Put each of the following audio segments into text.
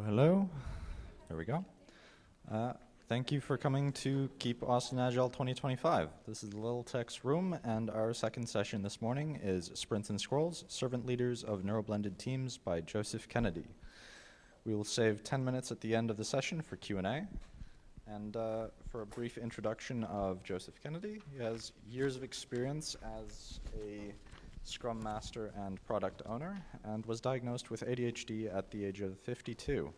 Hello. There we go. Thank you for coming to Keep Austin Agile 2025. This is the Little Text Room, and our second session this morning is Sprints and Squirrels, Servant Leaders of Neuroblended Teams by Joseph Kennedy. We will save 10 minutes at the end of the session for Q&A. And for a brief introduction of Joseph Kennedy, he has years of experience as a Scrum Master and product owner, and was diagnosed with ADHD at the age of 52.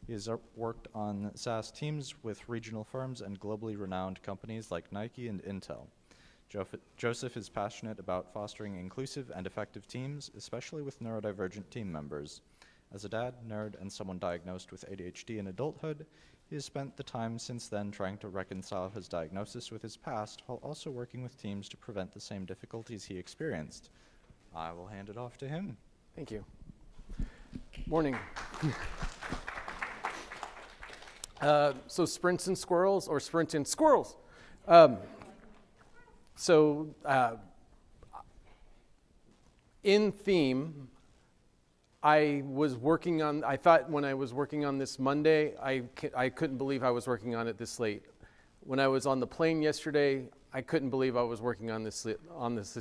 He has worked on SaaS teams with regional firms and globally renowned companies like Nike and Intel. Joseph is passionate about fostering inclusive and effective teams, especially with neurodivergent team members. As a dad, nerd, and someone diagnosed with ADHD in adulthood, he has spent the time since then trying to reconcile his diagnosis with his past while also working with teams to prevent the same difficulties he experienced. I will hand it off to him. Thank you. Morning. So sprints and squirrels, or sprint and squirrels. In theme, I thought when I was working on this Monday, I couldn't believe I was working on it this late. When I was on the plane yesterday, I couldn't believe I was working on this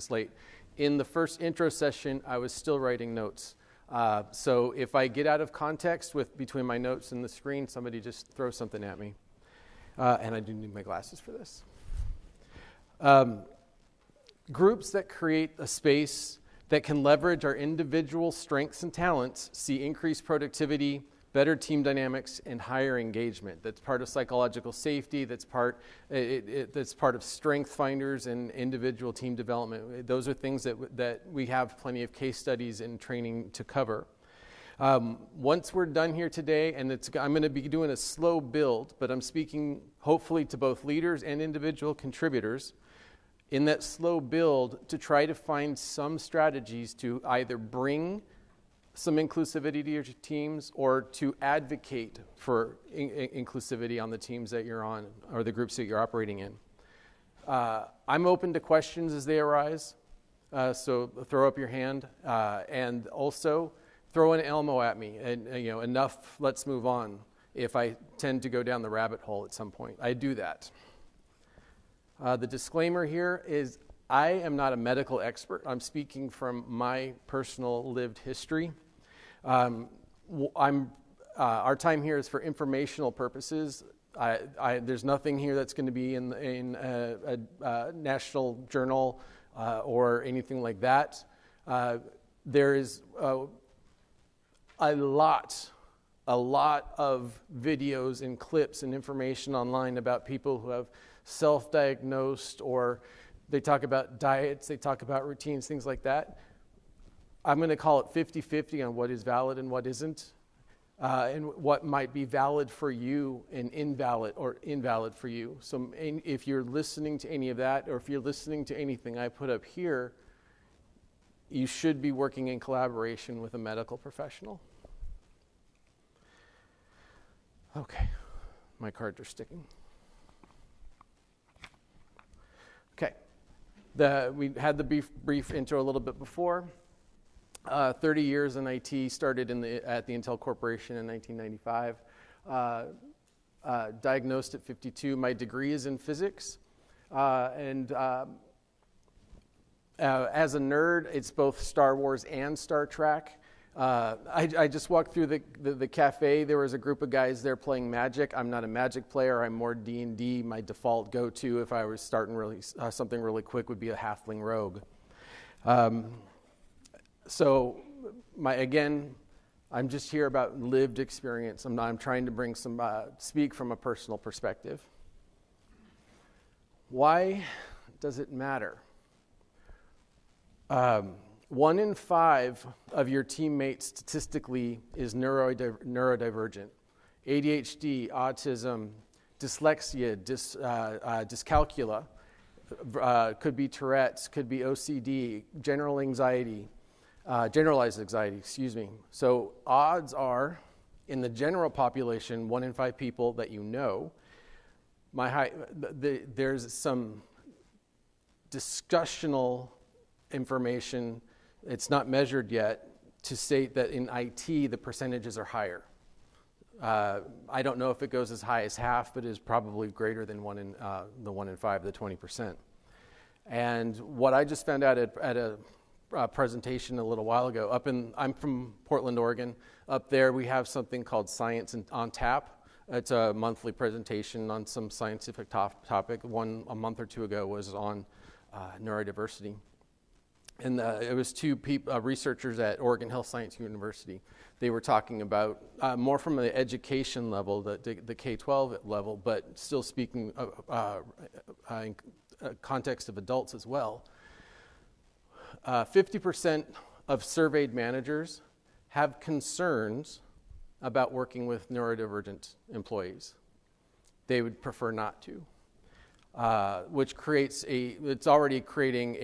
late. In the first intro session, I was still writing notes. So if I get out of context between my notes and the screen, somebody just throw something at me. And I do need my glasses for this. Groups that create a space that can leverage our individual strengths and talents see increased productivity, better team dynamics, and higher engagement. That's part of psychological safety. That's part of strength finders and individual team development. Those are things that we have plenty of case studies and training to cover. Once we're done here today, and I'm going to be doing a slow build, but I'm speaking hopefully to both leaders and individual contributors in that slow build to try to find some strategies to either bring some inclusivity to your teams or to advocate for inclusivity on the teams that you're on or the groups that you're operating in. I'm open to questions as they arise, so throw up your hand and also throw an Elmo at me and enough, let's move on if I tend to go down the rabbit hole at some point. I do that. The disclaimer here is I am not a medical expert. I'm speaking from my personal lived history. Our time here is for informational purposes. There's nothing here that's going to be in a national journal or anything like that. There is a lot of videos and clips and information online about people who have self-diagnosed, or they talk about diets, they talk about routines, things like that. I'm going to call it 50-50 on what is valid and what isn't, and what might be valid for you and invalid for you. So if you're listening to any of that, or if you're listening to anything I put up here, you should be working in collaboration with a medical professional. Okay, my cards are sticking. Okay, we had the brief intro a little bit before. 30 years in IT, started at the Intel Corporation in 1995. Diagnosed at 52. My degree is in physics. And as a nerd, it's both Star Wars and Star Trek. I just walked through the cafe. There was a group of guys there playing Magic. I'm not a Magic player. I'm more D&D. My default go-to if I was starting something really quick would be a halfling rogue. So, I'm just here about lived experience. I'm trying to bring speak from a personal perspective. Why does it matter? 1 in 5 of your teammates statistically is neurodivergent. ADHD, autism, dyslexia, dyscalculia, could be Tourette's, could be OCD, generalized anxiety, So odds are, in the general population, 1 in 5 people that you know, there's some discussional information, it's not measured yet, to state that in IT the percentages are higher. I don't know if it goes as high as half, but is probably greater than the 1 in 5, the 20%. And what I just found out at a presentation a little while ago, I'm from Portland, Oregon. Up there we have something called Science on Tap. It's a monthly presentation on some scientific topic. One a month or two ago was on neurodiversity. And it was two researchers at Oregon Health Science University. They were talking about more from the education level, the K-12 level, but still speaking in context of adults as well. 50% of surveyed managers have concerns about working with neurodivergent employees. They would prefer not to, which it's already creating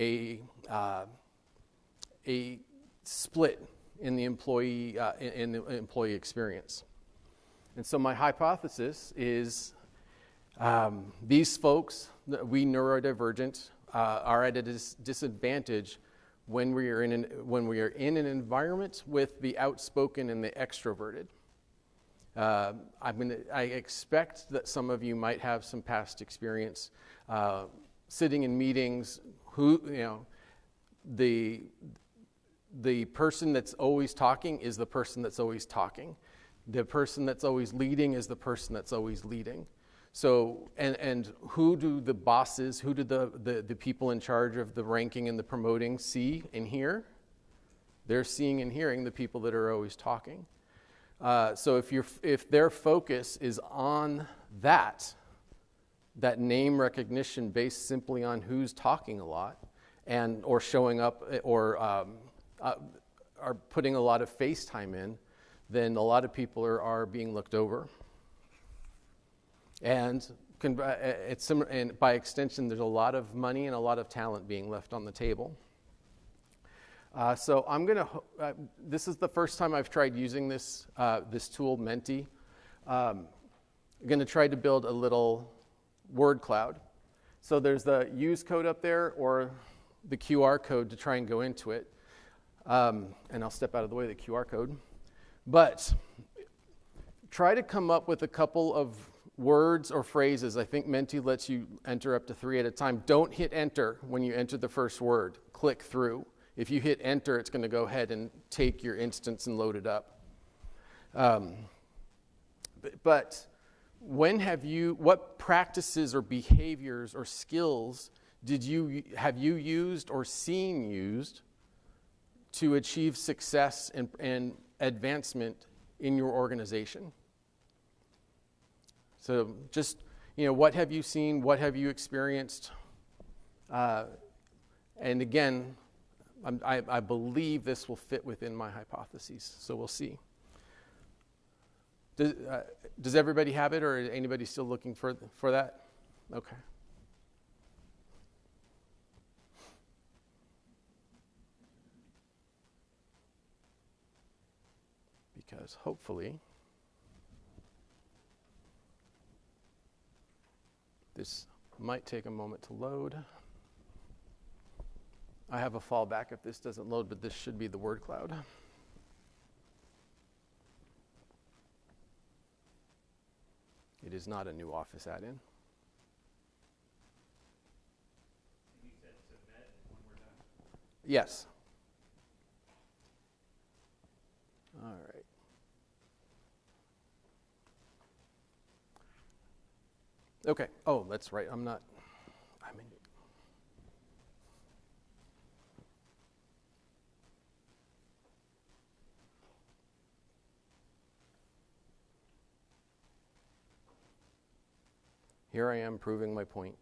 a split in the employee experience. And so my hypothesis is these folks, we neurodivergent, are at a disadvantage when we are in an environment with the outspoken and the extroverted. I expect that some of you might have some past experience sitting in meetings. The person that's always talking is the person that's always talking. The person that's always leading is the person that's always leading. So, and who do the bosses, who do the people in charge of the ranking and the promoting see and hear? They're seeing and hearing the people that are always talking. So if their focus is on that name recognition based simply on who's talking a lot, or showing up, or are putting a lot of face time in, then a lot of people are being looked over. And and by extension, there's a lot of money and a lot of talent being left on the table. So I'm going to, this is the first time I've tried using this tool, Menti. I'm going to try to build a little word cloud. So there's the use code up there, or the QR code to try and go into it. And I'll step out of the way of the QR code. But try to come up with a couple of words or phrases. I think Menti lets you enter up to 3 at a time. Don't hit enter when you enter the first word. Click through. If you hit enter, it's going to go ahead and take your instance and load it up. But what practices or behaviors or skills have you used or seen used to achieve success and advancement in your organization? So just, what have you seen? What have you experienced? And again, I believe this will fit within my hypotheses, so we'll see. Does everybody have it, or is anybody still looking for that? Okay. Because hopefully this might take a moment to load. I have a fallback if this doesn't load, but this should be the word cloud. It is not a new Office add-in. You said submit when we're done? Yes. All right. Okay. Oh, that's right. I'm in. Here I am proving my point.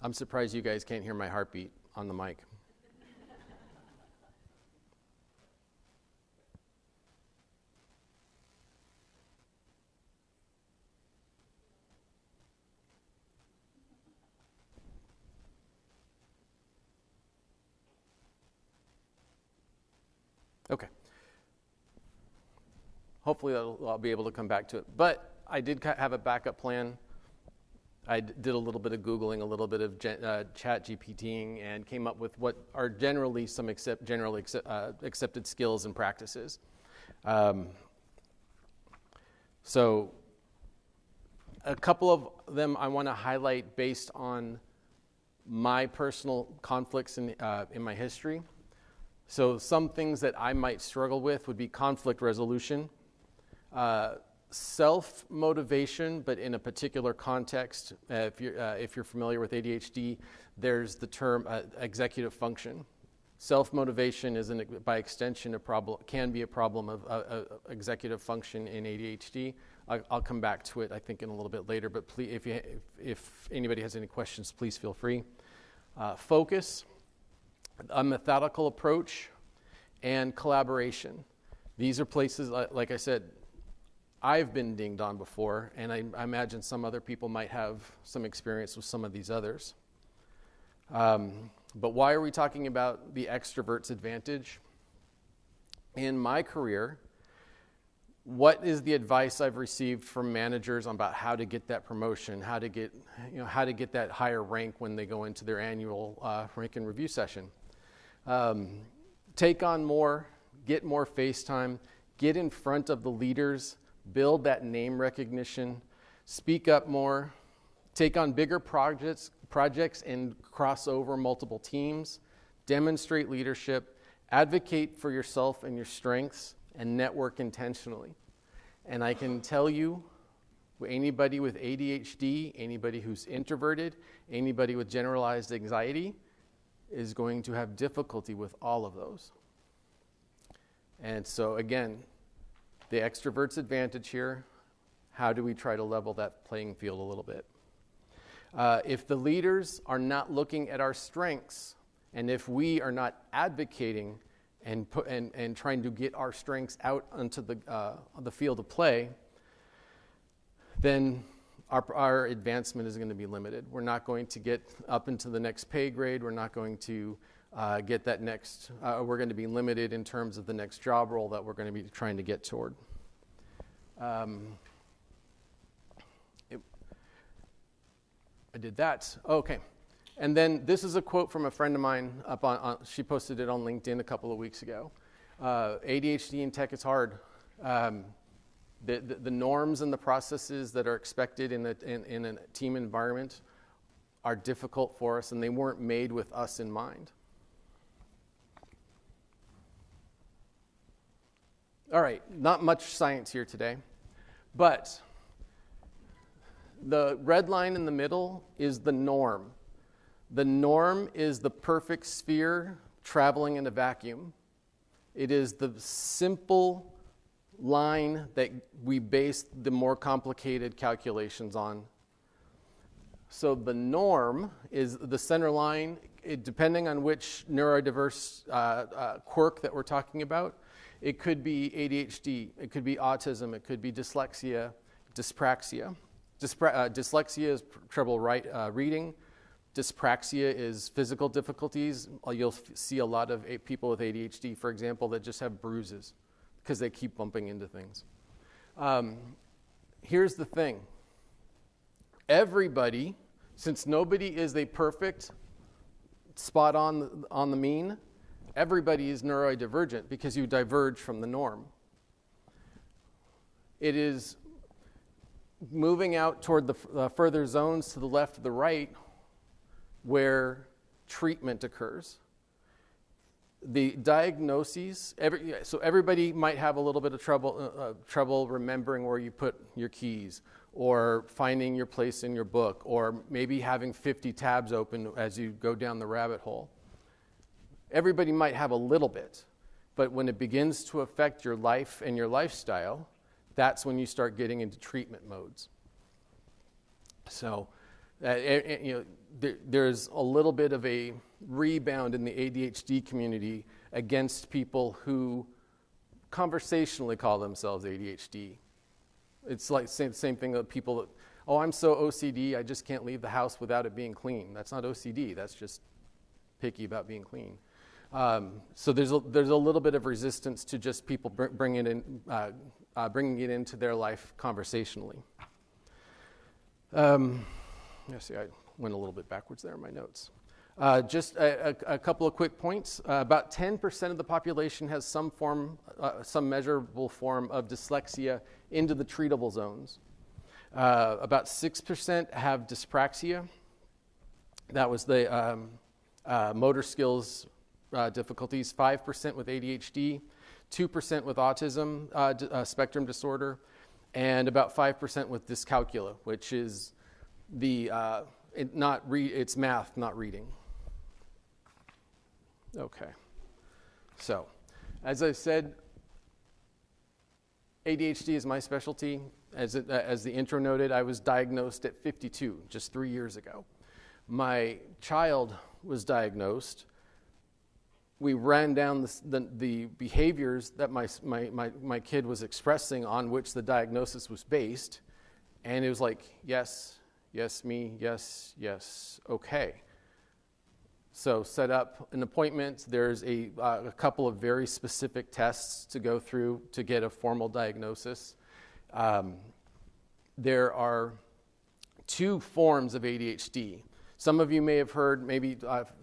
I'm surprised you guys can't hear my heartbeat on the mic. Okay. Hopefully I'll be able to come back to it. But I did have a backup plan I did a little bit of Googling, a little bit of chat GPTing, and came up with what are generally some generally accepted skills and practices. So a couple of them I want to highlight based on my personal conflicts in my history. So some things that I might struggle with would be conflict resolution, self-motivation, but in a particular context. If you're familiar with ADHD, there's the term executive function. Self-motivation is, by extension, can be a problem of executive function in ADHD. I'll come back to it, I think, in a little bit later. But please, if anybody has any questions, please feel free. Focus, a methodical approach, and collaboration. These are places, like I said, I've been dinged on before, and I imagine some other people might have some experience with some of these others. But why are we talking about the extrovert's advantage? In my career, what is the advice I've received from managers about how to get that promotion, how to get that higher rank when they go into their annual rank and review session? Take on more, get more face time, get in front of the leaders, build that name recognition, speak up more, take on bigger projects and cross over multiple teams, demonstrate leadership, advocate for yourself and your strengths, and network intentionally. And I can tell you, anybody with ADHD, anybody who's introverted, anybody with generalized anxiety is going to have difficulty with all of those. And so again, the extrovert's advantage here, how do we try to level that playing field a little bit? If the leaders are not looking at our strengths, and if we are not advocating and trying to get our strengths out onto the field of play, then our advancement is going to be limited. We're not going to get up into the next pay grade. We're not going to get that next. We're going to be limited in terms of the next job role that we're going to be trying to get toward. I did that. Okay. And then this is a quote from a friend of mine. She posted it on LinkedIn a couple of weeks ago. ADHD in tech is hard. The norms and the processes that are expected in a team environment are difficult for us, and they weren't made with us in mind. All right, not much science here today, but the red line in the middle is the norm. The norm is the perfect sphere traveling in a vacuum. It is the simple line that we base the more complicated calculations on. So the norm is the center line, depending on which neurodiverse quirk that we're talking about. It could be ADHD, it could be autism, it could be dyslexia, dyspraxia. Dyslexia is trouble reading. Dyspraxia is physical difficulties. You'll see a lot of people with ADHD, for example, that just have bruises because they keep bumping into things. Here's the thing. Everybody, since nobody is a perfect spot on the mean, everybody is neurodivergent because you diverge from the norm. It is moving out toward the further zones to the left or the right where treatment occurs. The diagnoses, so everybody might have a little bit of trouble remembering where you put your keys, or finding your place in your book, or maybe having 50 tabs open as you go down the rabbit hole. Everybody might have a little bit, but when it begins to affect your life and your lifestyle, that's when you start getting into treatment modes. So, there's a little bit of a rebound in the ADHD community against people who conversationally call themselves ADHD. It's like same thing that people that, oh, I'm so OCD, I just can't leave the house without it being clean. That's not OCD, that's just picky about being clean. So there's a little bit of resistance to just people bringing it into their life conversationally. see, I went a little bit backwards there in my notes. Just a couple of quick points. About 10% of the population has some measurable form of dyslexia into the treatable zones. About 6% have dyspraxia. That was the motor skills difficulties. 5% with ADHD, 2% with autism spectrum disorder, and about 5% with dyscalculia, which is it's math, not reading. Okay. So, as I said, ADHD is my specialty. As the intro noted, I was diagnosed at 52, just 3 years ago. My child was diagnosed. We ran down the behaviors that my kid was expressing on which the diagnosis was based, and it was like, yes, me, yes, okay. So set up an appointment. There's a couple of very specific tests to go through to get a formal diagnosis. There are 2 forms of ADHD. Some of you may have heard maybe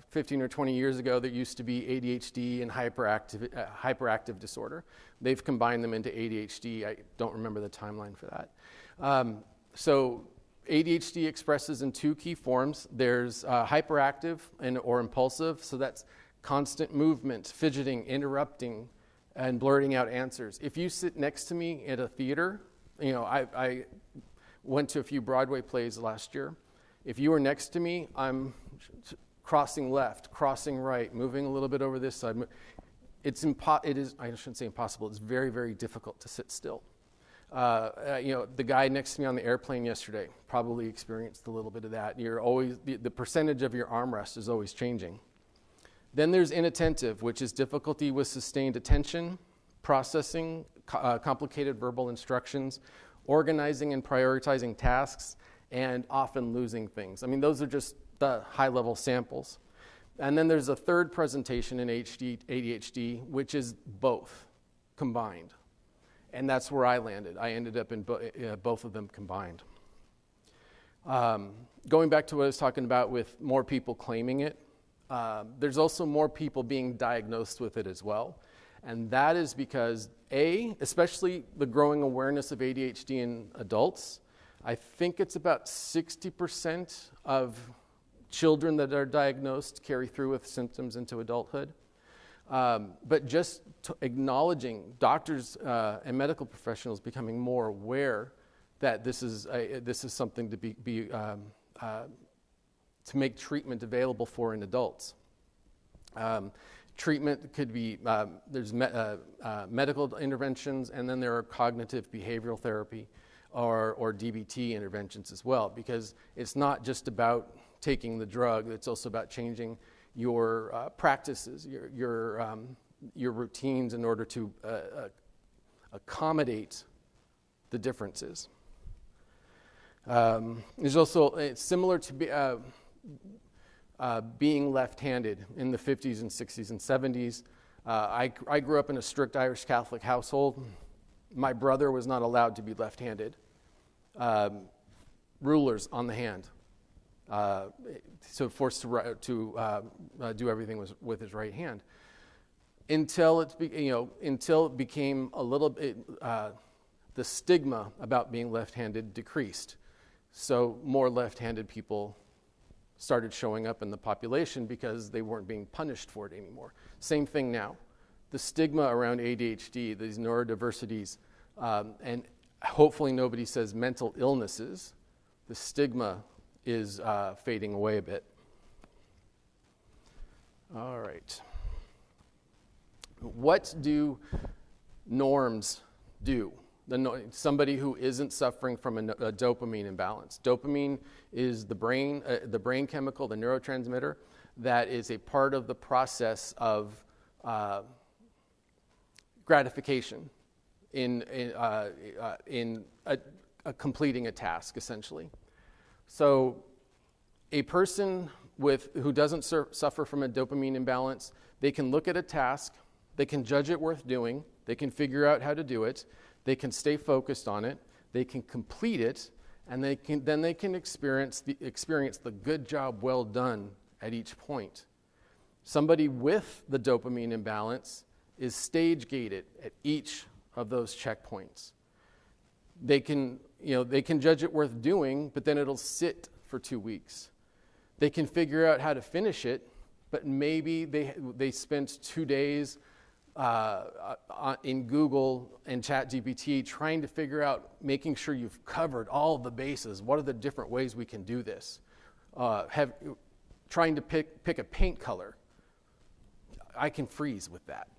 15 or 20 years ago there used to be ADHD and hyperactive disorder. They've combined them into ADHD. I don't remember the timeline for that. So ADHD expresses in 2 key forms. There's hyperactive or impulsive, so that's constant movement, fidgeting, interrupting, and blurting out answers. If you sit next to me at a theater, I went to a few Broadway plays last year. If you were next to me, I'm crossing left, crossing right, moving a little bit over this side. I shouldn't say impossible, it's very, very difficult to sit still. The guy next to me on the airplane yesterday probably experienced a little bit of that. You're always, the percentage of your armrest is always changing. Then there's inattentive, which is difficulty with sustained attention, processing complicated verbal instructions, organizing and prioritizing tasks, and often losing things. I mean, those are just the high-level samples. And then there's a third presentation in ADHD, which is both combined. And that's where I landed. I ended up in both of them combined. Going back to what I was talking about with more people claiming it, there's also more people being diagnosed with it as well. And that is because, especially the growing awareness of ADHD in adults, I think it's about 60% of children that are diagnosed carry through with symptoms into adulthood. But just acknowledging doctors and medical professionals becoming more aware that this is something to make treatment available for in adults. Treatment could be there's medical interventions, and then there are cognitive behavioral therapy or DBT interventions as well, because it's not just about taking the drug; it's also about changing your practices, your routines in order to accommodate the differences. There's also, it's similar to being left-handed in the 50s and 60s and 70s. I grew up in a strict Irish Catholic household. My brother was not allowed to be left-handed. Rulers on the hand. So forced to do everything with his right hand, until it became a little bit the stigma about being left-handed decreased. So more left-handed people started showing up in the population because they weren't being punished for it anymore. Same thing now. The stigma around ADHD, these neurodiversities, and hopefully nobody says mental illnesses. The stigma is fading away a bit. All right. What do norms do? Somebody who isn't suffering from a dopamine imbalance. Dopamine is the brain chemical, the neurotransmitter, that is a part of the process of gratification in completing a task, essentially. So a person who doesn't suffer from a dopamine imbalance, they can look at a task, they can judge it worth doing, they can figure out how to do it, they can stay focused on it, they can complete it, and they can experience the good job well done at each point. Somebody with the dopamine imbalance is stage gated at each of those checkpoints. They can judge it worth doing, but then it'll sit for 2 weeks. They can figure out how to finish it, but maybe they spent 2 days in Google and ChatGPT trying to figure out, making sure you've covered all of the bases. What are the different ways we can do this? Trying to pick a paint color. I can freeze with that.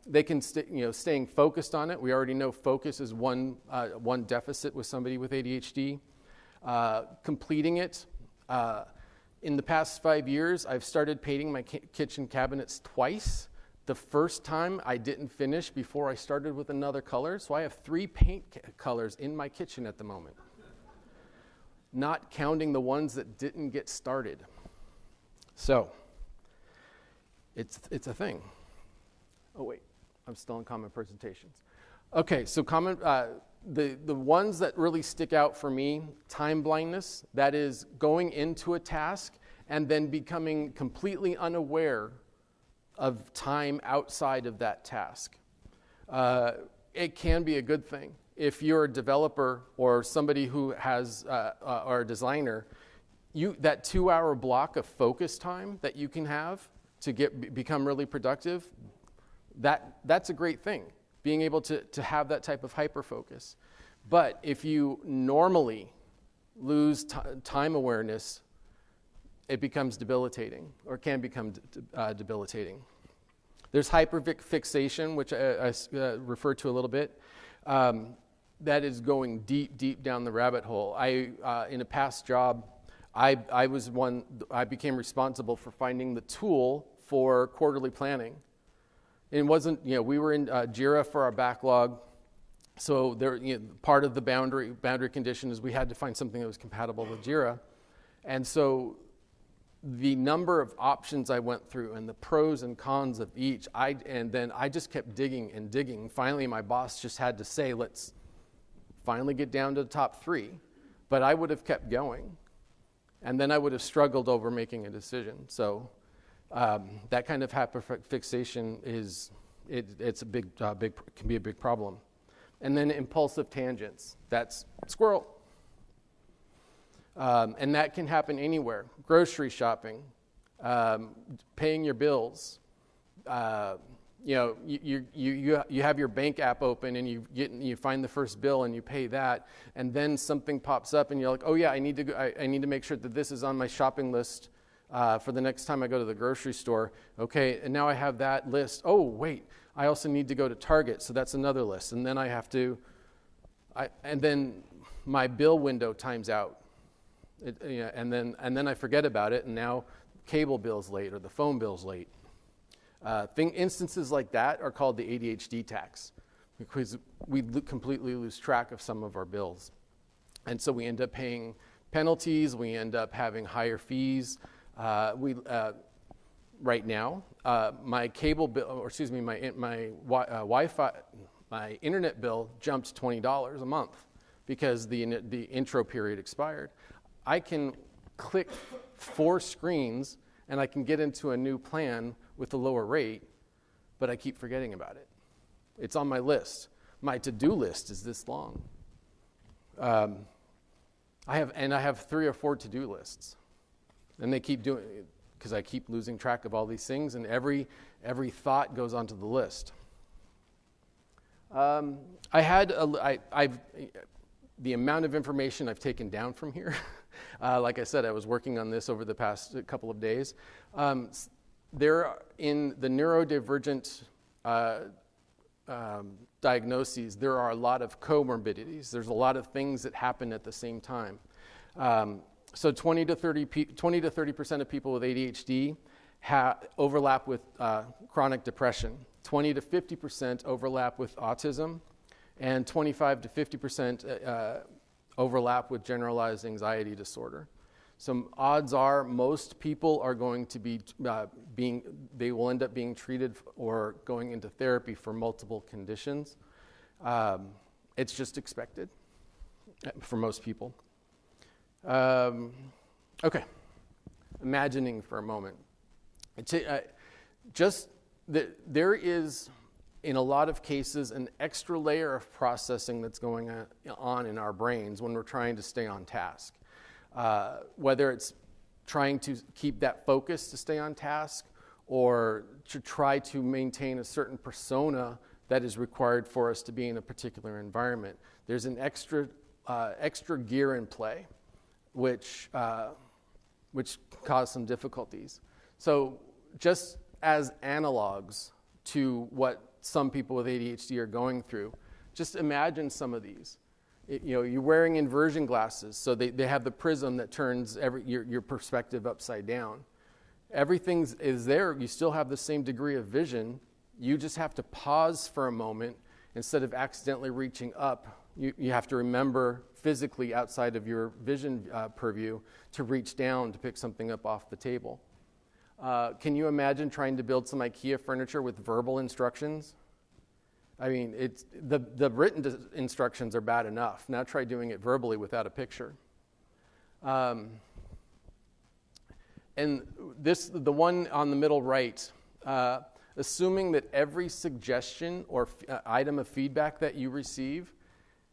They can staying focused on it. We already know focus is one deficit with somebody with ADHD. Completing it. In the past 5 years, I've started painting my kitchen cabinets twice. The first time I didn't finish before I started with another color, so I have 3 paint colors in my kitchen at the moment. Not counting the ones that didn't get started. So, it's a thing. Oh wait, I'm still in common presentations. Okay, so the ones that really stick out for me, time blindness, that is going into a task and then becoming completely unaware of time outside of that task. It can be a good thing. If you're a developer or somebody who has, or a designer, that 2-hour block of focus time that you can have to become really productive, that's a great thing, being able to have that type of hyper-focus. But if you normally lose time awareness, it becomes debilitating, or can become debilitating. There's hyperfixation, which I referred to a little bit. That is going deep down the rabbit hole. In a past job, I became responsible for finding the tool for quarterly planning. It wasn't, we were in Jira for our backlog. So part of the boundary condition is we had to find something that was compatible with Jira. And so the number of options I went through and the pros and cons of each, and then I just kept digging and digging. Finally, my boss just had to say, let's finally get down to the top 3. But I would have kept going. And then I would have struggled over making a decision. So that kind of hyperfixation it's a big can be a big problem. And then impulsive tangents. That's squirrel. And that can happen anywhere. Grocery shopping, paying your bills. You have your bank app open and you find the first bill and you pay that, and then something pops up and you're like, oh yeah, I need to make sure that this is on my shopping list for the next time I go to the grocery store. Okay, and now I have that list. Oh wait, I also need to go to Target, so that's another list, and then I have to. And then my bill window times out. And then I forget about it, and now cable bill's late or the phone bill's late. Instances like that are called the ADHD tax, because we completely lose track of some of our bills. And so we end up paying penalties, we end up having higher fees. Right now, my cable bill, or excuse me, my Wi-Fi, my internet bill jumped $20 a month because the intro period expired. I can click 4 screens and I can get into a new plan with a lower rate, but I keep forgetting about it. It's on my list. My to-do list is this long. I have 3 or 4 to-do lists, and they keep doing it because I keep losing track of all these things, and every thought goes onto the list. The amount of information I've taken down from here. Like I said, I was working on this over the past couple of days. There, in the neurodivergent diagnoses, there are a lot of comorbidities. There's a lot of things that happen at the same time. So 20 to 30% of people with ADHD overlap with chronic depression. 20 to 50% overlap with autism, and 25 to 50% overlap with generalized anxiety disorder. So odds are most people are going to be they will end up being treated or going into therapy for multiple conditions. It's just expected. for most people. Okay, imagining for a moment. There is, in a lot of cases, an extra layer of processing that's going on in our brains when we're trying to stay on task. Whether it's trying to keep that focus to stay on task or to try to maintain a certain persona that is required for us to be in a particular environment. There's an extra gear in play, which cause some difficulties. So just as analogs to what some people with ADHD are going through, just imagine some of these. You're wearing inversion glasses, so they have the prism that turns your perspective upside down. Everything is there. You still have the same degree of vision. You just have to pause for a moment instead of accidentally reaching up. You have to remember physically outside of your vision purview to reach down to pick something up off the table. Can you imagine trying to build some IKEA furniture with verbal instructions? I mean, the written instructions are bad enough. Now try doing it verbally without a picture. And the one on the middle right, assuming that every suggestion or item of feedback that you receive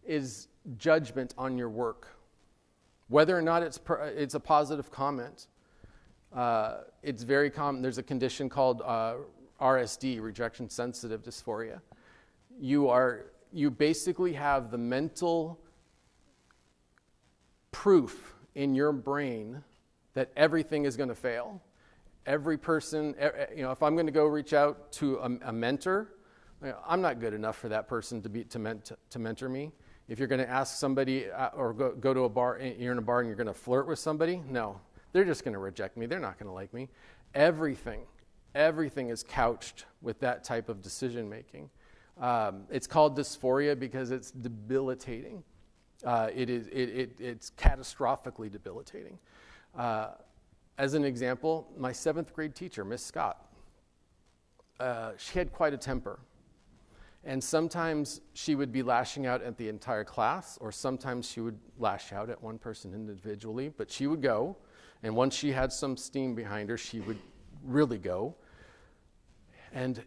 is judgment on your work, whether or not it's a positive comment. It's very common. There's a condition called RSD, rejection sensitive dysphoria. You basically have the mental proof in your brain that everything is going to fail. Every person, if I'm going to go reach out to a mentor, I'm not good enough for that person to mentor me. If you're going to ask somebody or go to a bar, you're in a bar and you're going to flirt with somebody, no, they're just going to reject me. They're not going to like me. Everything is couched with that type of decision making. It's called dysphoria because it's debilitating. It's catastrophically debilitating. As an example, my 7th grade teacher, Miss Scott, she had quite a temper. And sometimes she would be lashing out at the entire class, or sometimes she would lash out at one person individually, but she would go, and once she had some steam behind her, she would really go. And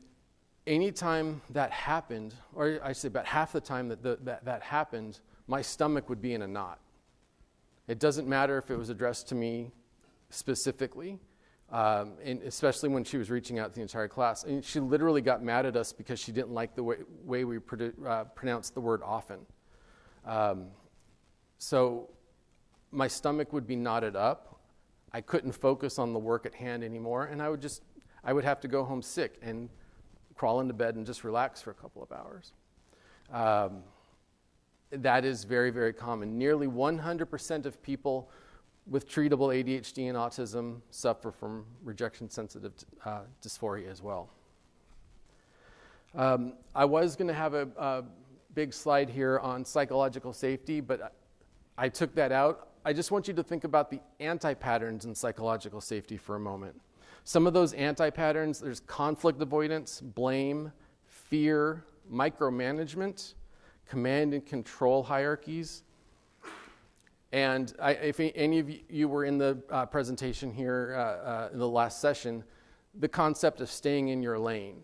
anytime that happened, or I say about half the time that happened, my stomach would be in a knot. It doesn't matter if it was addressed to me specifically, and especially when she was reaching out to the entire class. And she literally got mad at us because she didn't like the way we pronounced the word often. So my stomach would be knotted up. I couldn't focus on the work at hand anymore, and I would have to go home sick and crawl into bed and just relax for a couple of hours. That is very, very common. Nearly 100% of people with treatable ADHD and autism suffer from rejection-sensitive dysphoria as well. I was going to have a big slide here on psychological safety, but I took that out. I just want you to think about the anti-patterns in psychological safety for a moment. Some of those anti-patterns, there's conflict avoidance, blame, fear, micromanagement, command and control hierarchies. And if any of you were in the presentation here in the last session, the concept of staying in your lane.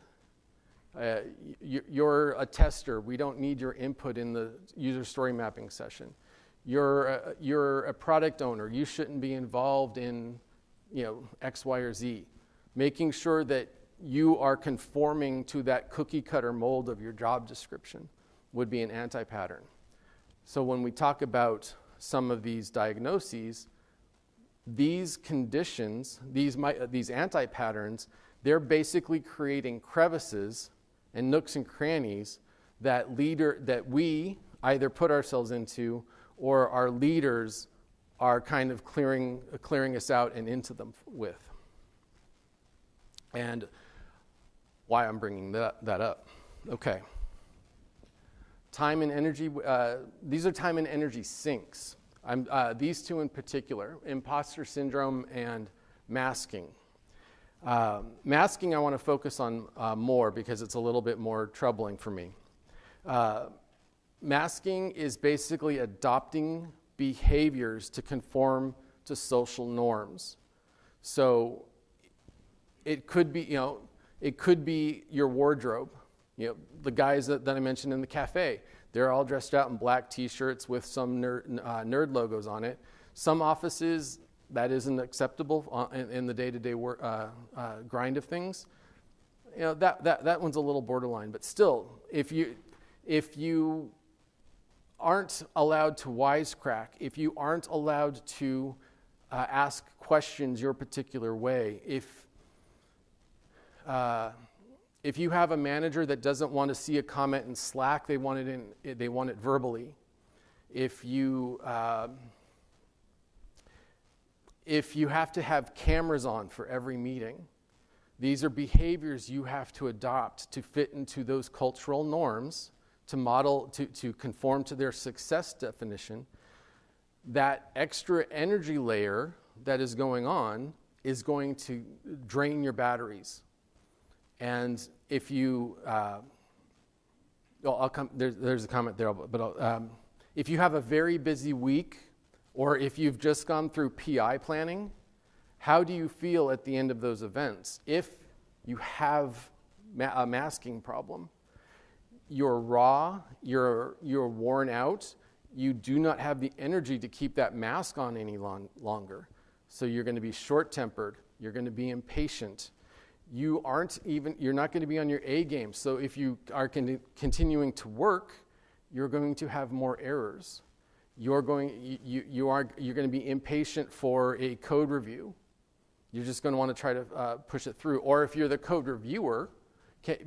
You're a tester. We don't need your input in the user story mapping session. You're a product owner. You shouldn't be involved in X, Y, or Z. Making sure that you are conforming to that cookie cutter mold of your job description would be an anti-pattern. So when we talk about some of these diagnoses, these conditions, these anti-patterns, they're basically creating crevices and nooks and crannies that we either put ourselves into or our leaders are kind of clearing us out and into them with. And why I'm bringing that up. Okay. Time and energy, these are time and energy sinks. These two in particular, imposter syndrome and masking. Masking I want to focus on more because it's a little bit more troubling for me. masking is basically adopting behaviors to conform to social norms. So it could be, it could be your wardrobe. The guys that I mentioned in the cafe, they're all dressed out in black t-shirts with some nerd logos on it. Some offices, that isn't acceptable in the day-to-day grind of things. That one's a little borderline, but still, if you aren't allowed to wisecrack, if you aren't allowed to ask questions your particular way, if you have a manager that doesn't want to see a comment in Slack, they want it verbally. If you have to have cameras on for every meeting, these are behaviors you have to adopt to fit into those cultural norms, to model, to conform to their success definition. That extra energy layer that is going on is going to drain your batteries. And if you, there's a comment there, but if you have a very busy week, or if you've just gone through PI planning, how do you feel at the end of those events? If you have a masking problem, you're raw, you're worn out, you do not have the energy to keep that mask on any longer. So you're going to be short-tempered, you're going to be impatient, you're not going to be on your A game. So if you are continuing to work, you're going to have more errors. You're going to be impatient for a code review. You're just going to want to try to push it through. Or if you're the code reviewer,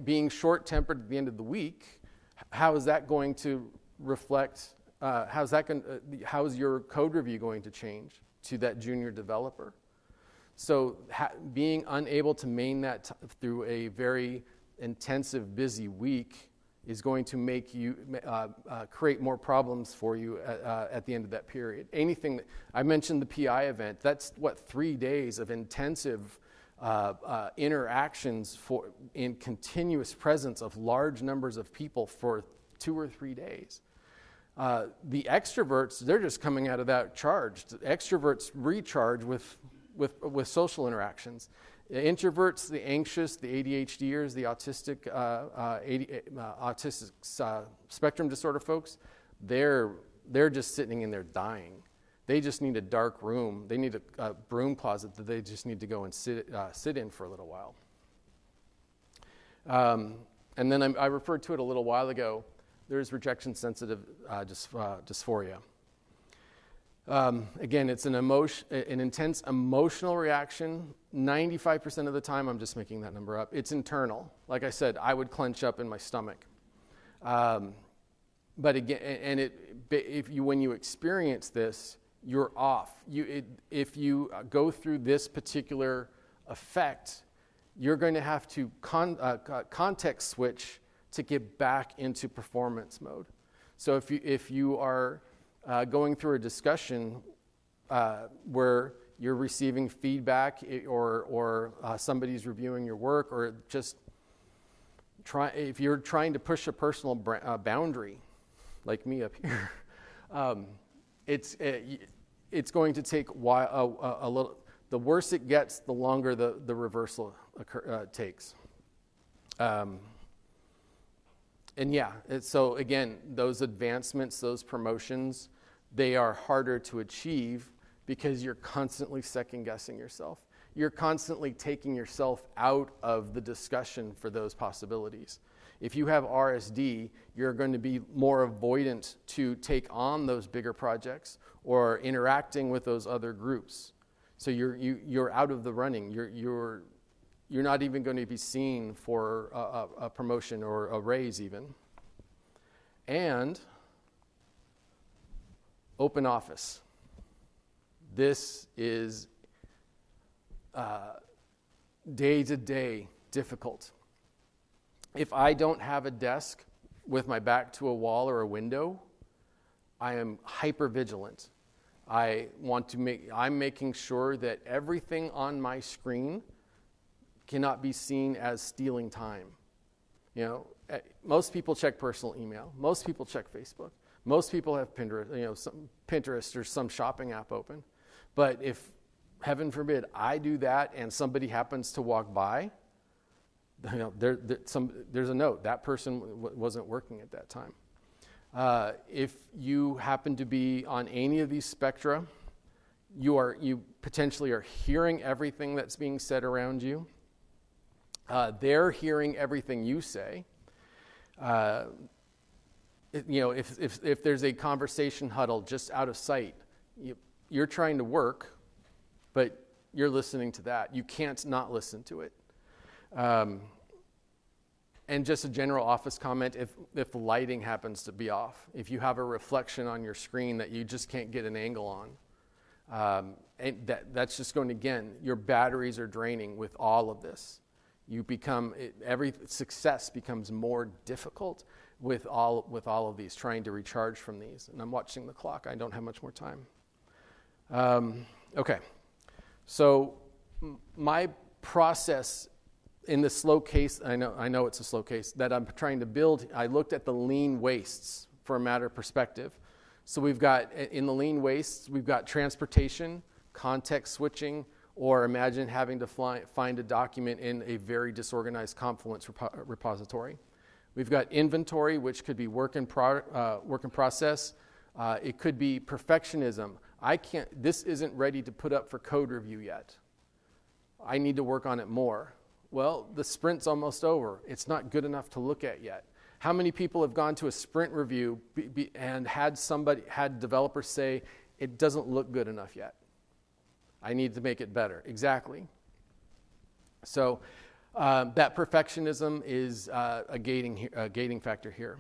being short-tempered at the end of the week, how is that going to reflect? How is your code review going to change to that junior developer? So being unable to maintain that through a very intensive, busy week is going to make you create more problems for you at the end of that period. Anything I mentioned, the PI event, that's 3 days of intensive interactions in continuous presence of large numbers of people for 2 or 3 days. The extroverts, they're just coming out of that charged. The extroverts recharge with social interactions. The introverts, the anxious, the ADHDers, the autistic spectrum disorder folks, they're just sitting in there dying. They just need a dark room. They need a broom closet that they just need to go and sit in for a little while. And then I referred to it a little while ago. There's rejection-sensitive dysphoria. Again, it's an intense emotional reaction. 95% of the time, I'm just making that number up, it's internal. Like I said, I would clench up in my stomach. But again, and when you experience this, you're off. If you go through this particular effect, you're going to have to context switch to get back into performance mode. So if you are going through a discussion where you're receiving feedback or somebody's reviewing your work, or just if you're trying to push a personal boundary, like me up here, it's going to take a little. The worse it gets, the longer the reversal takes. And yeah, so again, those advancements, those promotions, they are harder to achieve because you're constantly second-guessing yourself. You're constantly taking yourself out of the discussion for those possibilities. If you have RSD, you're going to be more avoidant to take on those bigger projects or interacting with those other groups. So you're out of the running. You're not even going to be seen for a promotion or a raise even. And open office. This is day-to-day difficult. If I don't have a desk with my back to a wall or a window, I am hyper-vigilant. I'm making sure that everything on my screen cannot be seen as stealing time. Most people check personal email. Most people check Facebook. Most people have Pinterest, some Pinterest or some shopping app open. But if, heaven forbid, I do that and somebody happens to walk by, there's a note. That person wasn't working at that time. If you happen to be on any of these spectra, you potentially are hearing everything that's being said around you. They're hearing everything you say. If there's a conversation huddle just out of sight, you're trying to work, but you're listening to that. You can't not listen to it. And just a general office comment, if the lighting happens to be off, if you have a reflection on your screen that you just can't get an angle on, and that's just going to, again, your batteries are draining with all of this. Every success becomes more difficult with all of these, trying to recharge from these. And I'm watching the clock. I don't have much more time. Okay. So my process in the slow case, I know it's a slow case, that I'm trying to build, I looked at the lean wastes for a matter of perspective. So we've got, in the lean wastes, we've got transportation, context switching, or imagine having to find a document in a very disorganized Confluence repository. We've got inventory, which could be work in process. It could be perfectionism. This isn't ready to put up for code review yet. I need to work on it more. Well, the sprint's almost over. It's not good enough to look at yet. How many people have gone to a sprint review and had developers say, it doesn't look good enough yet? I need to make it better. Exactly. So that perfectionism is a gating factor here.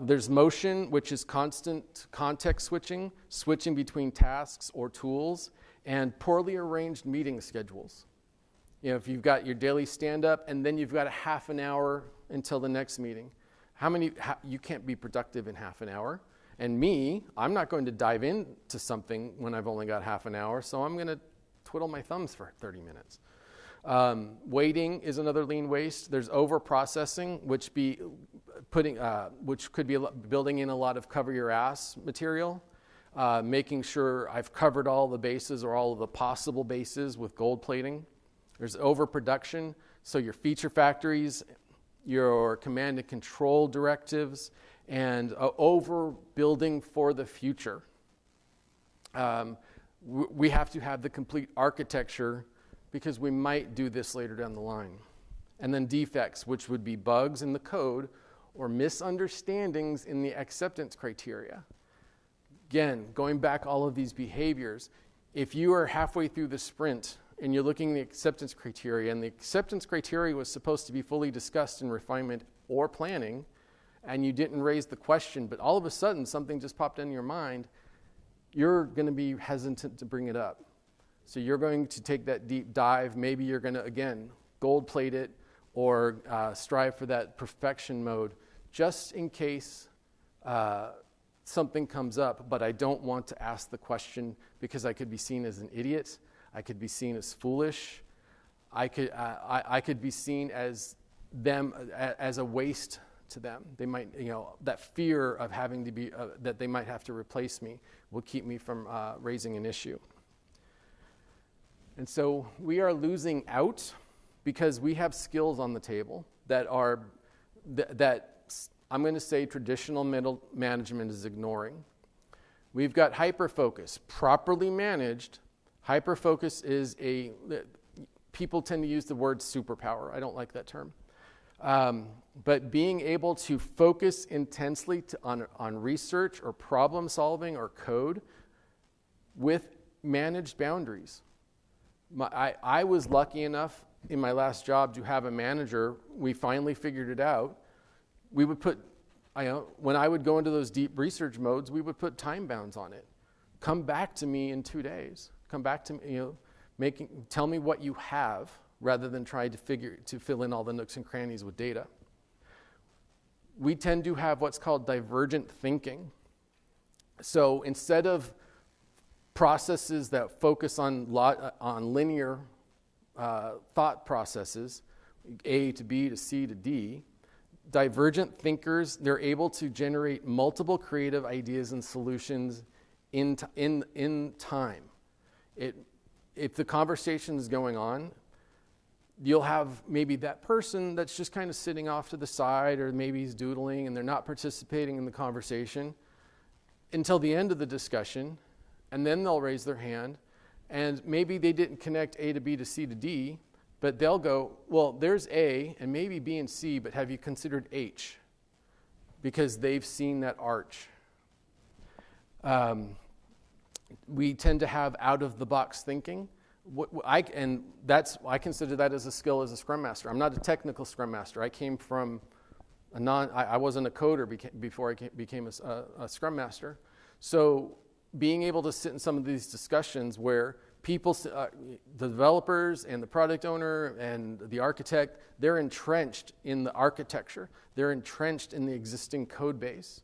There's motion, which is constant context switching between tasks or tools, and poorly arranged meeting schedules. If you've got your daily stand-up and then you've got a half an hour until the next meeting, you can't be productive in half an hour. And I'm not going to dive into something when I've only got half an hour, so I'm going to twiddle my thumbs for 30 minutes. Waiting is another lean waste. There's over-processing, which could be building in a lot of cover your ass material, making sure I've covered all the bases or all of the possible bases with gold plating. There's overproduction, so your feature factories, your command and control directives, and overbuilding for the future. We have to have the complete architecture because we might do this later down the line. And then defects, which would be bugs in the code or misunderstandings in the acceptance criteria. Again, going back all of these behaviors, if you are halfway through the sprint and you're looking at the acceptance criteria, and the acceptance criteria was supposed to be fully discussed in refinement or planning, and you didn't raise the question, but all of a sudden something just popped into your mind, you're going to be hesitant to bring it up. So you're going to take that deep dive. Maybe you're going to, again, gold plate it or strive for that perfection mode just in case something comes up, but I don't want to ask the question because I could be seen as an idiot. I could be seen as foolish. I could be seen as as a waste to them. They might, that fear of having to be, that they might have to replace me will keep me from raising an issue. And so we are losing out because we have skills on the table that are, that I'm going to say traditional middle management is ignoring. We've got hyperfocus, properly managed. Hyperfocus is people tend to use the word superpower. I don't like that term. But being able to focus intensely on research or problem solving or code with managed boundaries. I was lucky enough in my last job to have a manager. We finally figured it out. We would put, when I would go into those deep research modes, we would put time bounds on it. Come back to me in 2 days. Come back to me, tell me what you have rather than try to fill in all the nooks and crannies with data. We tend to have what's called divergent thinking. So instead of processes that focus on linear thought processes, A to B to C to D, Divergent thinkers, they're able to generate multiple creative ideas and solutions in time. If the conversation is going on, you'll have maybe that person that's just kind of sitting off to the side, or maybe he's doodling and they're not participating in the conversation until the end of the discussion, and then they'll raise their hand, and maybe they didn't connect A to B to C to D, but they'll go, well, there's A and maybe B and C, but have you considered H? Because they've seen that arch. We tend to have out-of-the-box thinking. I consider that as a skill as a Scrum Master. I'm not a technical Scrum Master. I came from I wasn't a coder before I became a Scrum Master. So being able to sit in some of these discussions where people, the developers and the product owner and the architect, they're entrenched in the architecture. They're entrenched in the existing code base.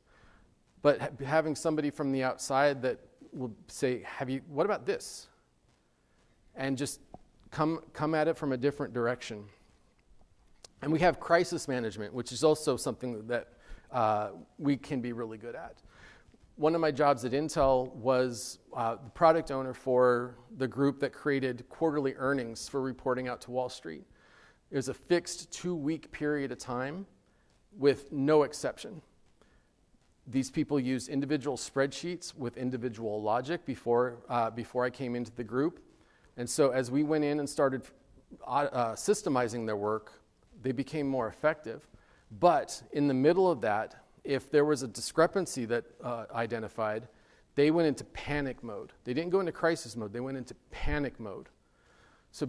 But having somebody from the outside that will say, what about this? And just come at it from a different direction. And we have crisis management, which is also something that we can be really good at. One of my jobs at Intel was the product owner for the group that created quarterly earnings for reporting out to Wall Street. It was a fixed 2-week period of time with no exception. These people used individual spreadsheets with individual logic before I came into the group. And so as we went in and started systemizing their work, they became more effective. But in the middle of that, if there was a discrepancy that identified, they went into panic mode. They didn't go into crisis mode. They went into panic mode. So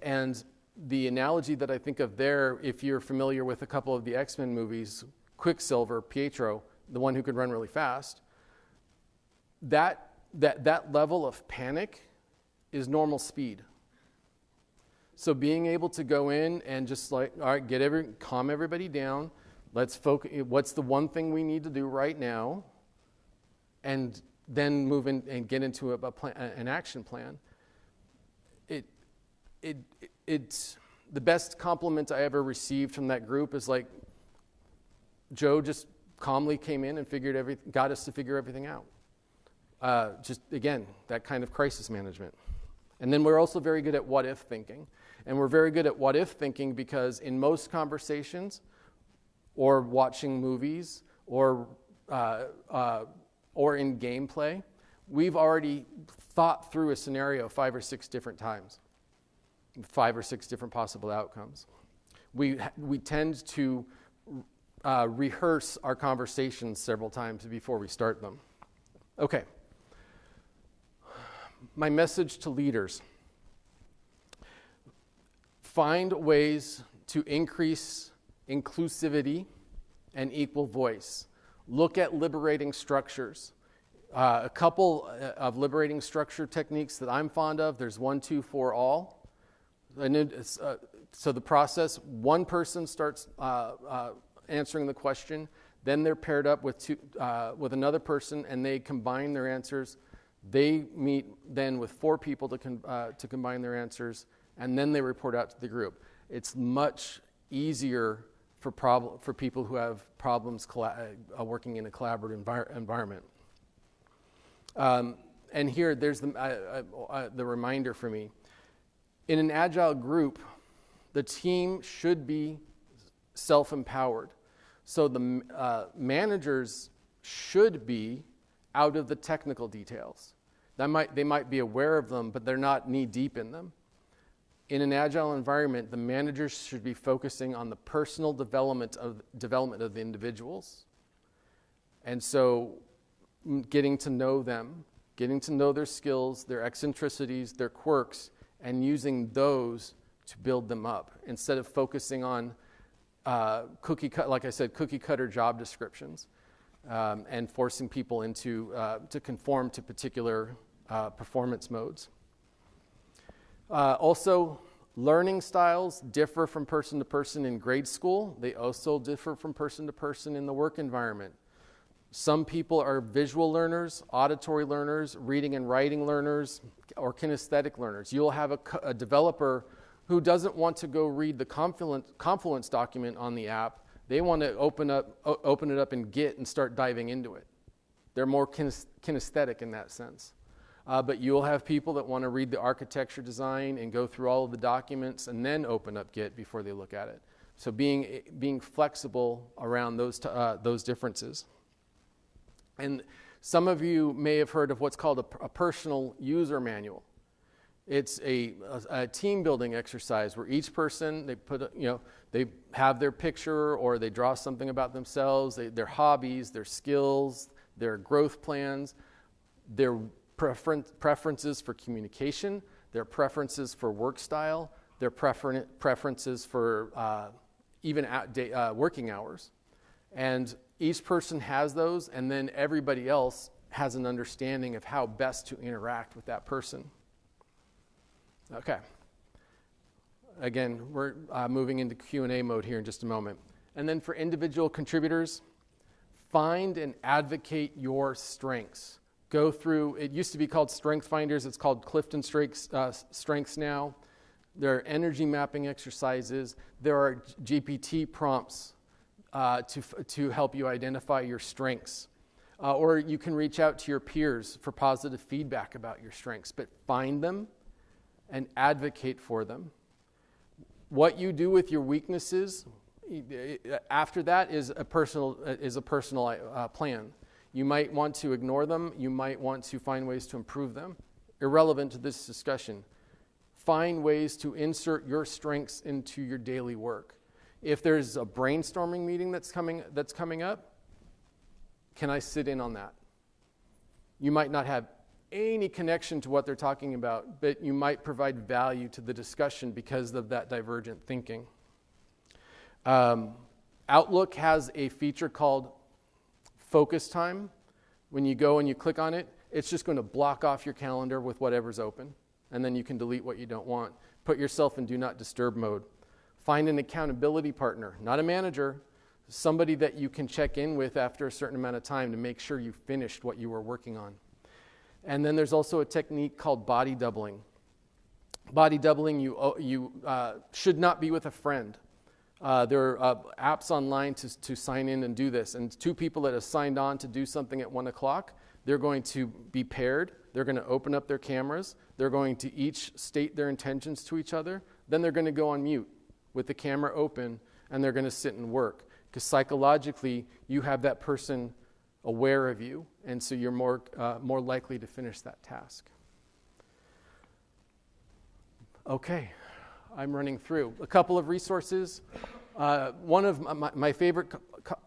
and the analogy that I think of there, if you're familiar with a couple of the X-Men movies, Quicksilver, Pietro, the one who could run really fast, that level of panic is normal speed. So being able to go in and just all right, calm everybody down. Let's focus. What's the one thing we need to do right now? And then move in and get into an action plan. It's the best compliment I ever received from that group is like, Joe just calmly came in and got us to figure everything out. Just again, that kind of crisis management. And then we're also very good at what if thinking. And we're very good at what if thinking because in most conversations, or watching movies, or in gameplay, we've already thought through a scenario 5 or 6 different times, 5 or 6 different possible outcomes. We tend to rehearse our conversations several times before we start them. Okay. My message to leaders: find ways to increase inclusivity and equal voice. Look at liberating structures. A couple of liberating structure techniques that I'm fond of. There's 1, 2, 4, all. So the process: one person starts answering the question, then they're paired up with another person, and they combine their answers. They meet then with 4 people to combine their answers, and then they report out to the group. It's much easier for people who have problems working in a collaborative environment. And here, there's the reminder for me. In an Agile group, the team should be self-empowered. So the managers should be out of the technical details. They might be aware of them, but they're not knee-deep in them. In an Agile environment, the managers should be focusing on the personal development of the individuals. And so getting to know them, getting to know their skills, their eccentricities, their quirks, and using those to build them up instead of focusing on cookie cutter job descriptions and forcing people to conform to particular performance modes. Also, learning styles differ from person to person in grade school. They also differ from person to person in the work environment. Some people are visual learners, auditory learners, reading and writing learners, or kinesthetic learners. You'll have a developer who doesn't want to go read the Confluence document on the app, They want to open it up in Git and start diving into it. They're more kinesthetic in that sense. But you'll have people that want to read the architecture design and go through all of the documents and then open up Git before they look at it. So being flexible around those differences. And some of you may have heard of what's called a personal user manual. It's a team building exercise where each person, they have their picture or they draw something about themselves, their hobbies, their skills, their growth plans, their preferences for communication, their preferences for work style, their preferences for even working hours. And each person has those, and then everybody else has an understanding of how best to interact with that person. Okay. Again, we're moving into Q&A mode here in just a moment. And then for individual contributors, find and advocate your strengths. Go through, it used to be called Strength Finders, it's called Clifton Strengths now. There are energy mapping exercises. There are GPT prompts to help you identify your strengths. Or you can reach out to your peers for positive feedback about your strengths, but find them and advocate for them. What you do with your weaknesses, after that is a personal plan. You might want to ignore them. You might want to find ways to improve them. Irrelevant to this discussion. Find ways to insert your strengths into your daily work. If there's a brainstorming meeting that's coming up, can I sit in on that? You might not have any connection to what they're talking about, but you might provide value to the discussion because of that divergent thinking. Outlook has a feature called Focus Time. When you go and you click on it, it's just going to block off your calendar with whatever's open, and then you can delete what you don't want. Put yourself in Do Not Disturb mode. Find an accountability partner, not a manager, somebody that you can check in with after a certain amount of time to make sure you finished what you were working on. And then there's also a technique called body doubling. Body doubling, you should not be with a friend. There are apps online to sign in and do this. And two people that have signed on to do something at 1 o'clock, they're going to be paired. They're going to open up their cameras. They're going to each state their intentions to each other. Then they're going to go on mute with the camera open, and they're going to sit and work. Because psychologically, you have that person aware of you, and so you're more likely to finish that task. Okay, I'm running through. A couple of resources. One of my favorite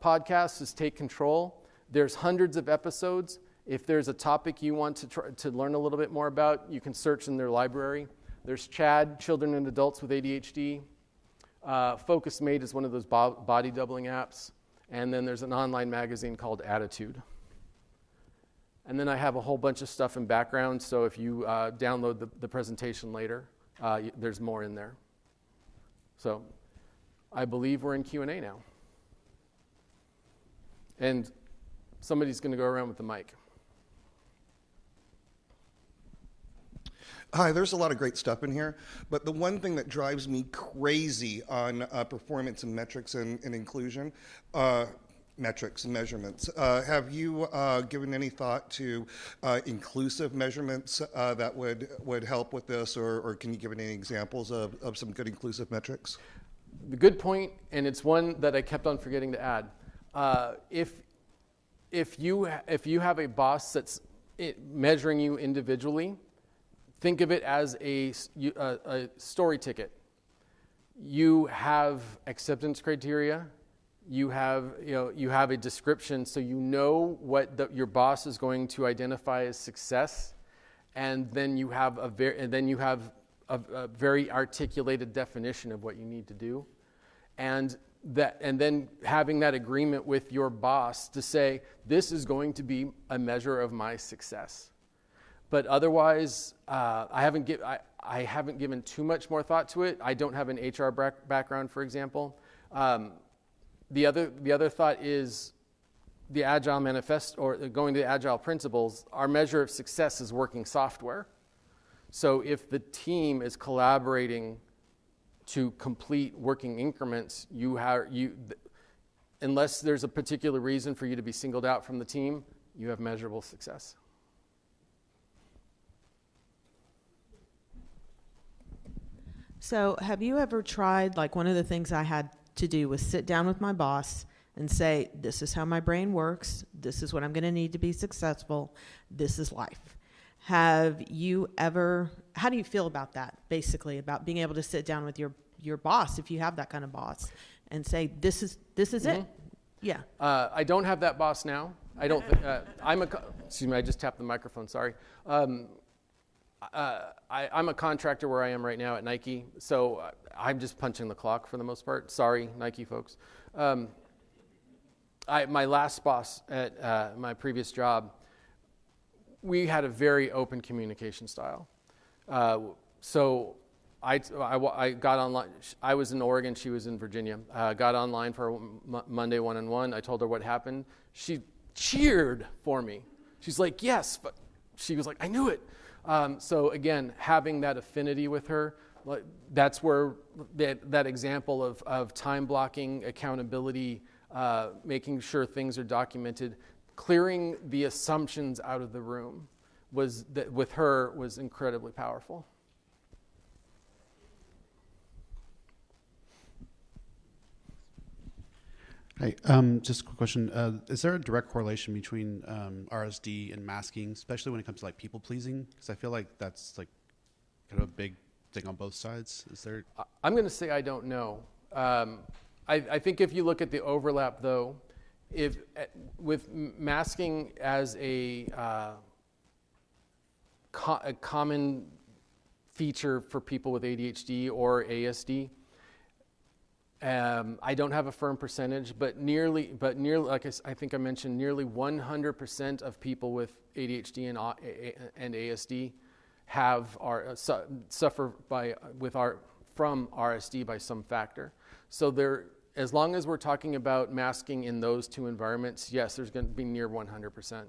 podcasts is Take Control. There's hundreds of episodes. If there's a topic you want to learn a little bit more about, you can search in their library. There's CHAD, Children and Adults with ADHD. Focus Mate is one of those body doubling apps. And then there's an online magazine called Attitude. And then I have a whole bunch of stuff in background, so if you download the presentation later, there's more in there. So I believe we're in Q&A now. And somebody's going to go around with the mic. Hi, there's a lot of great stuff in here, but the one thing that drives me crazy on performance and metrics and inclusion, metrics and measurements. Have you given any thought to inclusive measurements that would help with this, or can you give any examples of some good inclusive metrics? The good point, and it's one that I kept on forgetting to add. If you have a boss that's measuring you individually, think of it as a story ticket. You have acceptance criteria. You have a description, so you know what your boss is going to identify as success, and then you have a very articulated definition of what you need to do, and then having that agreement with your boss to say this is going to be a measure of my success. But otherwise, I haven't given too much more thought to it. I don't have an HR background, for example. The other thought is the Agile manifesto, or going to the Agile principles. Our measure of success is working software. So if the team is collaborating to complete working increments, unless there's a particular reason for you to be singled out from the team, you have measurable success. So have you ever tried, like one of the things I had to do was sit down with my boss and say, this is how my brain works, this is what I'm going to need to be successful, this is life. Have you ever, how do you feel about that, basically, about being able to sit down with your boss, if you have that kind of boss, and say, this is it? Yeah. I don't have that boss now. I don't, excuse me, I just tapped the microphone, sorry. I'm a contractor where I am right now at Nike, so I'm just punching the clock for the most part. Sorry, Nike folks. My last boss at my previous job, we had a very open communication style. So I got online. I was in Oregon, she was in Virginia. Got online for Monday one-on-one. I told her what happened. She cheered for me. She's like, yes, but she was like, I knew it. So again, having that affinity with her, that's where that example of time blocking, accountability, making sure things are documented, clearing the assumptions out of the room with her was incredibly powerful. Hi, just a quick question. Is there a direct correlation between RSD and masking, especially when it comes to like people pleasing? Because I feel like that's like kind of a big thing on both sides. Is there? I'm going to say I don't know. I think if you look at the overlap, though, with masking as a common feature for people with ADHD or ASD. I don't have a firm percentage, but nearly, like I think I mentioned, nearly 100% of people with ADHD and ASD suffer from RSD by some factor. So as long as we're talking about masking in those two environments, yes, there's going to be near 100%.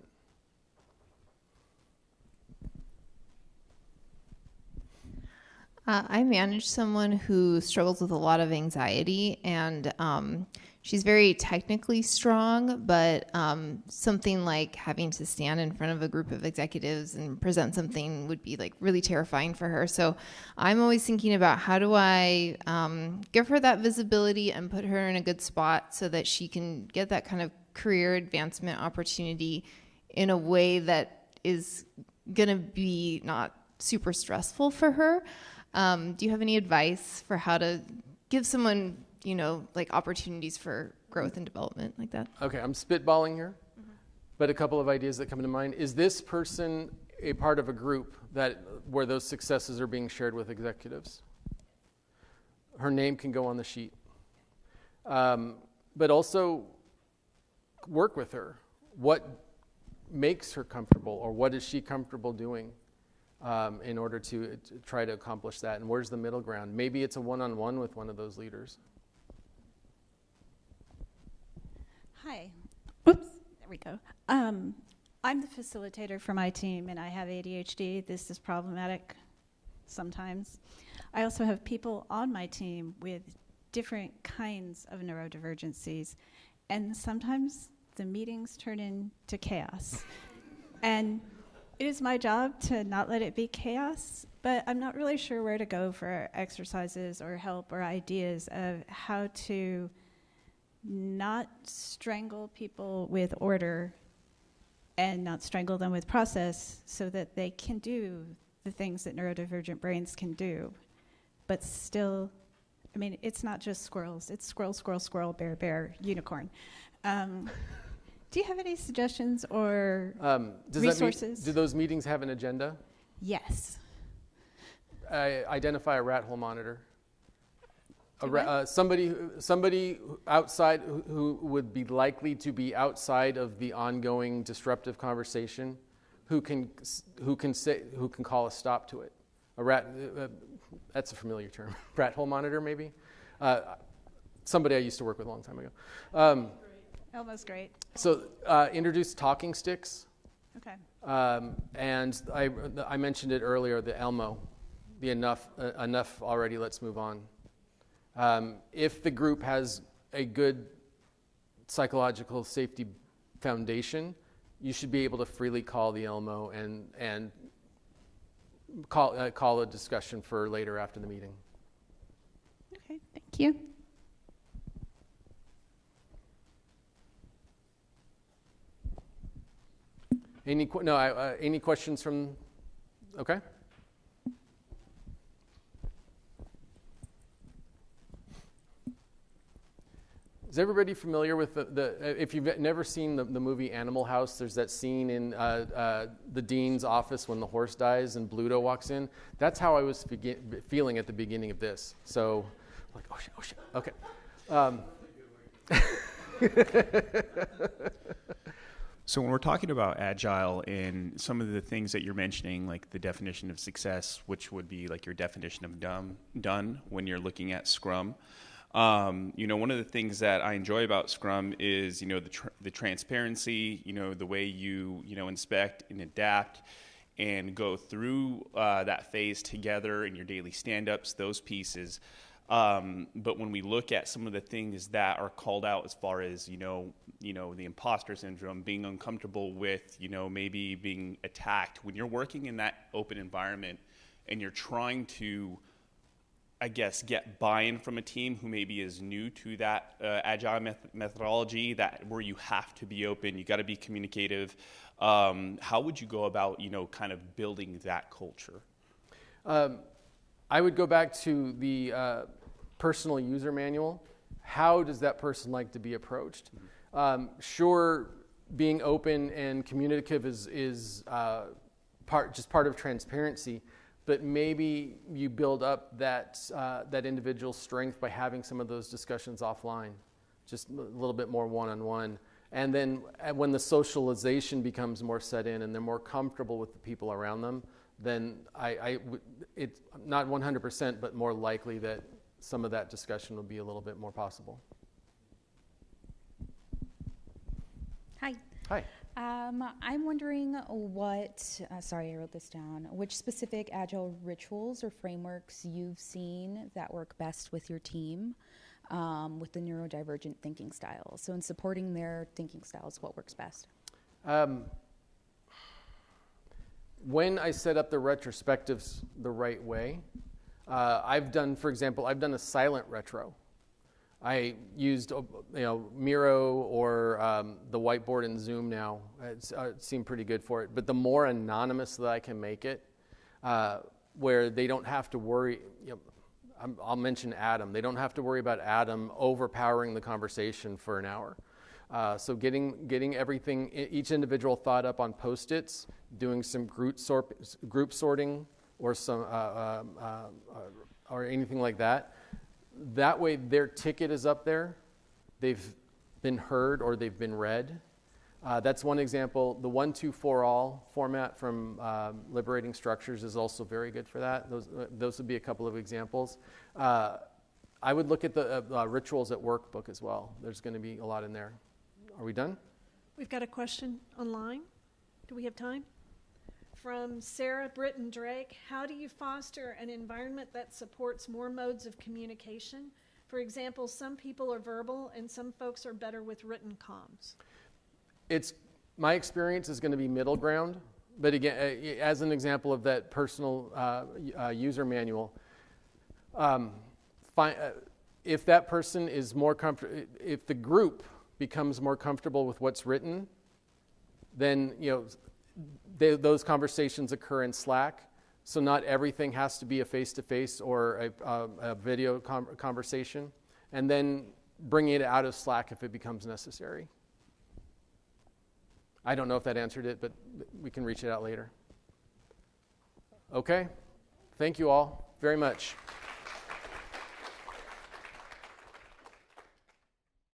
I manage someone who struggles with a lot of anxiety, and she's very technically strong, but something like having to stand in front of a group of executives and present something would be like really terrifying for her. So I'm always thinking about how do I give her that visibility and put her in a good spot so that she can get that kind of career advancement opportunity in a way that is going to be not super stressful for her. Do you have any advice for how to give someone, like opportunities for growth and development like that? Okay, I'm spitballing here, but a couple of ideas that come to mind. Is this person a part of a group where those successes are being shared with executives? Her name can go on the sheet. But also work with her. What makes her comfortable, or what is she comfortable doing? In order to try to accomplish that, and where's the middle ground? Maybe it's a one-on-one with one of those leaders. Hi. Oops, there we go. I'm the facilitator for my team, and I have ADHD. This is problematic sometimes. I also have people on my team with different kinds of neurodivergencies, and sometimes the meetings turn into chaos. And it is my job to not let it be chaos, but I'm not really sure where to go for exercises or help or ideas of how to not strangle people with order and not strangle them with process so that they can do the things that neurodivergent brains can do. But still, it's not just squirrels. It's squirrel, squirrel, squirrel, bear, bear, unicorn. Do you have any suggestions or resources? Do those meetings have an agenda? Yes. Identify a rat hole monitor. Somebody outside who would be likely to be outside of the ongoing disruptive conversation, who can call a stop to it. A rat. That's a familiar term. Rat hole monitor, maybe. Somebody I used to work with a long time ago. Almost great. So introduce talking sticks. Okay. And I mentioned it earlier, the Elmo, the enough already, let's move on. If the group has a good psychological safety foundation, you should be able to freely call the Elmo and call a discussion for later after the meeting. Okay, thank you. Any questions from? Okay. Is everybody familiar with if you've never seen the movie Animal House, there's that scene in the dean's office when the horse dies and Bluto walks in? That's how I was feeling at the beginning of this. So, like, oh shit, okay. So when we're talking about Agile and some of the things that you're mentioning, like the definition of success, which would be like your definition of done when you're looking at Scrum, one of the things that I enjoy about Scrum is, the transparency, the way you inspect and adapt and go through that phase together in your daily stand-ups, those pieces. But when we look at some of the things that are called out as far as, the imposter syndrome, being uncomfortable with, maybe being attacked, when you're working in that open environment and you're trying to, I guess, get buy-in from a team who maybe is new to that Agile methodology, that where you have to be open, you got to be communicative. How would you go about, kind of building that culture? I would go back to the personal user manual. How does that person like to be approached? Sure, being open and communicative is part of transparency, but maybe you build up that individual strength by having some of those discussions offline, just a little bit more one-on-one. And then when the socialization becomes more set in and they're more comfortable with the people around them, then it's not 100%, but more likely that some of that discussion will be a little bit more possible. Hi. Hi. I'm wondering sorry, I wrote this down, which specific Agile rituals or frameworks you've seen that work best with your team with the neurodivergent thinking styles. So in supporting their thinking styles, what works best? When I set up the retrospectives the right way, I've done a silent retro. I used, Miro or the whiteboard in Zoom now. It seemed pretty good for it. But the more anonymous that I can make it, where they don't have to worry, I'll mention Adam. They don't have to worry about Adam overpowering the conversation for an hour. So getting everything, each individual thought up on Post-its, doing some group sorting or some or anything like that. That way their ticket is up there, they've been heard or they've been read. That's one example. The 1-2-4-all format from Liberating Structures is also very good for that. Those would be a couple of examples. I would look at the Rituals at Work book as well. There's going to be a lot in there. Are we done? We've got a question online. Do we have time? From Sarah Britton Drake, how do you foster an environment that supports more modes of communication? For example, some people are verbal and some folks are better with written comms. My experience is going to be middle ground, but again, as an example of that personal user manual, if that person is more comfortable, if the group becomes more comfortable with what's written, then those conversations occur in Slack. So not everything has to be a face-to-face or a video conversation, and then bring it out of Slack if it becomes necessary. I don't know if that answered it, but we can reach it out later. Okay, thank you all very much.